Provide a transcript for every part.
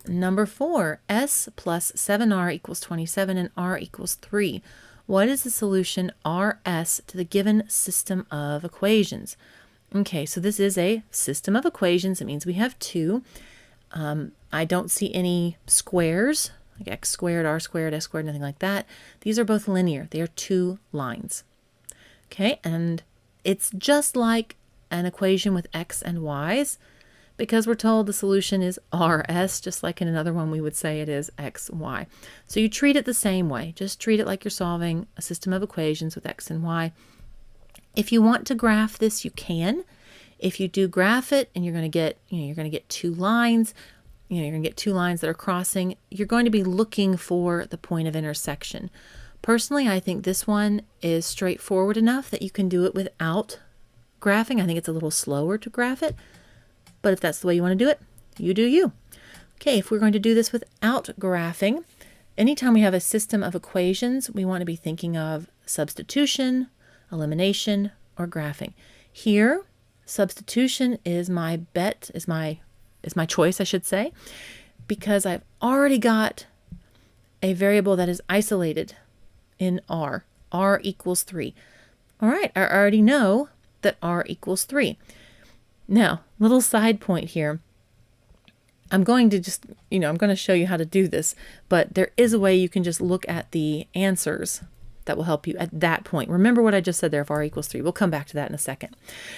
Number 4, s plus 7r equals 27 and r equals 3. What is the solution rs to the given system of equations? Okay, so this is a system of equations. It means we have two. I don't see any squares, like x squared, r squared, s squared, nothing like that. These are both linear. They are two lines. Okay, and it's just like an equation with x and y's, because we're told the solution is rs, just like in another one we would say it is x, y. So you treat it the same way. Just treat it like you're solving a system of equations with x and y. If you want to graph this, you can. If you do graph it and you're going to get, you're going to get two lines, you're going to get two lines that are crossing, you're going to be looking for the point of intersection. Personally, I think this one is straightforward enough that you can do it without graphing. I think it's a little slower to graph it, but if that's the way you want to do it, you do you. Okay, if we're going to do this without graphing, anytime we have a system of equations, we want to be thinking of substitution, elimination, or graphing. Here, substitution is my choice, I should say, because I've already got a variable that is isolated in r. R equals 3. All right, I already know that r equals 3. Now, little side point here. I'm going to just, I'm going to show you how to do this, but there is a way you can just look at the answers that will help you at that point. Remember what I just said there, if r equals 3. We'll come back to that in a second.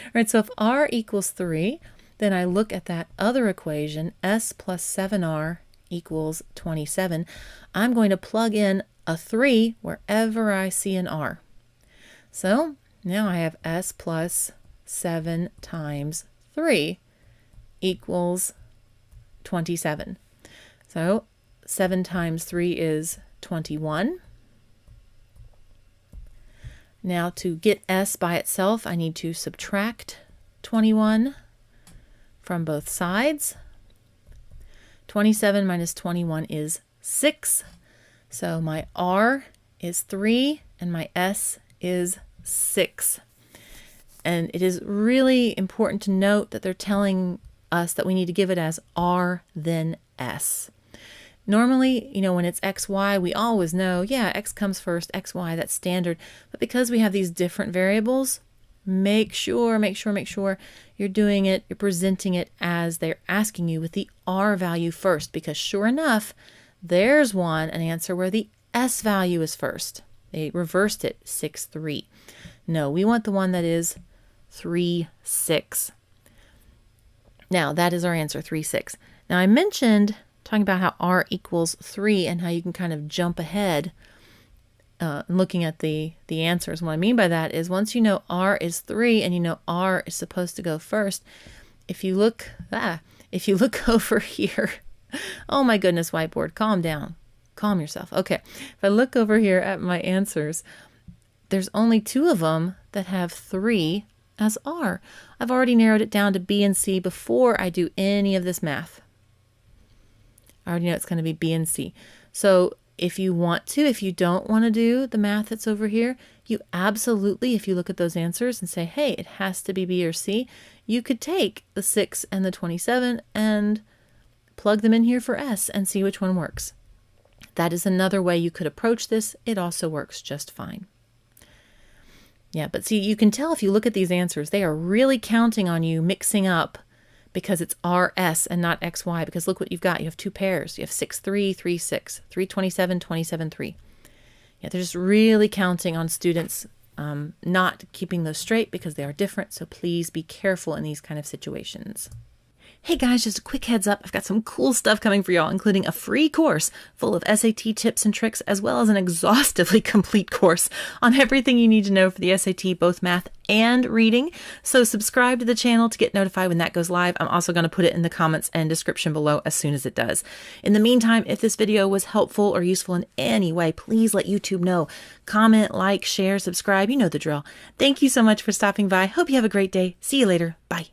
All right, so if r equals 3, then I look at that other equation, s plus 7r equals 27. I'm going to plug in a 3 wherever I see an r. So now I have s plus 7 times 3 equals 27. So 7 times 3 is 21. Now to get s by itself, I need to subtract 21 from both sides. 27 minus 21 is 6. So my r is 3 and my s is 6. And it is really important to note that they're telling us that we need to give it as r then s. Normally, when it's x, y, we always know, yeah, x comes first, x, y, that's standard. But because we have these different variables, make sure you're doing it, you're presenting it as they're asking you with the r value first, because sure enough, there's an answer where the s value is first. They reversed it, 6, 3. No, we want the one that is 3, 6. Now, that is our answer, 3, 6. Now, I mentioned talking about how r equals 3 and how you can kind of jump ahead looking at the answers. What I mean by that is once you know r is 3 and you know r is supposed to go first, if you look over here, oh my goodness, whiteboard, calm down. Calm yourself. Okay, if I look over here at my answers, there's only 2 of them that have 3 as r. I've already narrowed it down to b and c before I do any of this math. I already know it's going to be b and c. So if you don't want to do the math that's over here, you absolutely, if you look at those answers and say, hey, it has to be b or c, you could take the 6 and the 27 and plug them in here for s and see which one works. That is another way you could approach this. It also works just fine. Yeah, but see, you can tell if you look at these answers, they are really counting on you mixing up because it's RS and not XY, because look what you've got. You have 2 pairs. You have 6, 3, 3, 6, 3, 27, 27, 3. Yeah, they're just really counting on students not keeping those straight because they are different. So please be careful in these kind of situations. Hey guys, just a quick heads up. I've got some cool stuff coming for y'all, including a free course full of SAT tips and tricks, as well as an exhaustively complete course on everything you need to know for the SAT, both math and reading. So subscribe to the channel to get notified when that goes live. I'm also going to put it in the comments and description below as soon as it does. In the meantime, if this video was helpful or useful in any way, please let YouTube know. Comment, like, share, subscribe. You know the drill. Thank you so much for stopping by. Hope you have a great day. See you later. Bye.